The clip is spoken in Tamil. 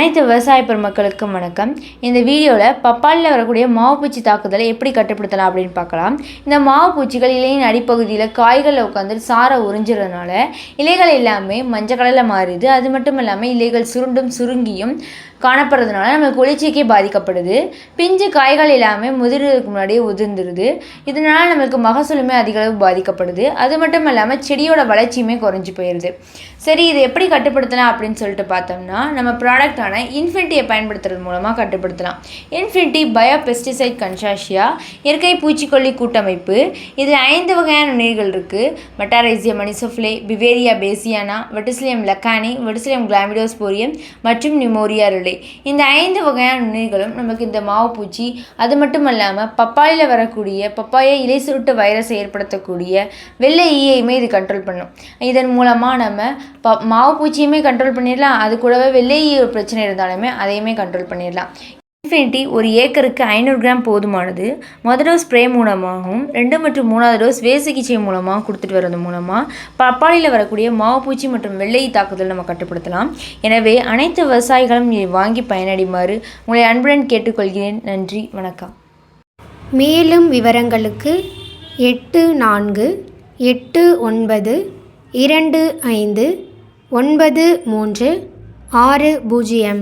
அனைத்து விவசாய பெருமக்களுக்கும் வணக்கம். இந்த வீடியோவில் பப்பாளியில் வரக்கூடிய மாவு பூச்சி தாக்குதலை எப்படி கட்டுப்படுத்தலாம் அப்படின்னு பார்க்கலாம். இந்த மாவு பூச்சிகள் இலையின் அடிப்பகுதியில் காய்களில் உட்காந்து சாரை உறிஞ்சிறதுனால இலைகள் எல்லாமே மஞ்சள் கலரில் மாறுது. அது மட்டும் இல்லாமல் இலைகள் சுருங்கியும் காணப்படுறதுனால நமக்கு ஒளிச்சேர்க்கை பாதிக்கப்படுது. பிஞ்சு காய்கள் எல்லாமே முதிர்றதுக்கு முன்னாடியே உதிர்ந்துருது. இதனால் நம்மளுக்கு மகசூலுமே அதிக அளவு பாதிக்கப்படுது. அது மட்டும் இல்லாமல் செடியோட வளர்ச்சியுமே குறைஞ்சி போயிடுது. சரி, இதை எப்படி கட்டுப்படுத்தலாம் அப்படின்னு சொல்லிட்டு பார்த்தோம்னா, நம்ம ப்ராடக்டான இன்ஃபினிட்டியை பயன்படுத்துறது மூலமாக கட்டுப்படுத்தலாம். இன்ஃபினிட்டி பயோ பெஸ்டிசைட் கன்சார்ஷியா இயற்கை பூச்சிக்கொல்லி கூட்டமைப்பு. இதில் 5 வகையான நுண்ணுயிர்கள் இருக்குது. Metarhizium anisopliae, Beauveria பேசியானா, Verticillium Lakhani, Verticillium கிளாமிடோஸ்போரியம் மற்றும் நிமோரியா ரிலே. இந்த 5 வகையான நுண்ணுயிர்களும் நமக்கு இந்த மாவு பூச்சி, அது மட்டும் இல்லாமல் பப்பாளியில் வரக்கூடிய பப்பாயா இலை சுருட்டு வைரஸை ஏற்படுத்தக்கூடிய வெள்ளை ஈயையுமே இது கண்ட்ரோல் பண்ணும். இதன் மூலமாக நம்ம மாவு பூச்சியுமே கண்ட்ரோல் பண்ணிடலாம். அது கூடவே வெள்ளை ஈய பிரச்சனை இருந்தாலுமே அதையுமே கண்ட்ரோல் பண்ணிடலாம். இன்ஃபினிட்டி ஒரு ஏக்கருக்கு 500 கிராம் போதுமானது. முதல் டோஸ் ஸ்ப்ரே மூலமாகவும் 2 மற்றும் 3வது டோஸ் வேர் சிகிச்சை மூலமாக கொடுத்துட்டு வரது மூலமாக பப்பாளியில் வரக்கூடிய மாவுப்பூச்சி மற்றும் வெள்ளை தாக்குதல் நம்ம கட்டுப்படுத்தலாம். எனவே அனைத்து விவசாயிகளும் இதை வாங்கி பயனடைமாறு உங்களை அன்புடன் கேட்டுக்கொள்கிறேன். நன்றி, வணக்கம். மேலும் விவரங்களுக்கு 8489259360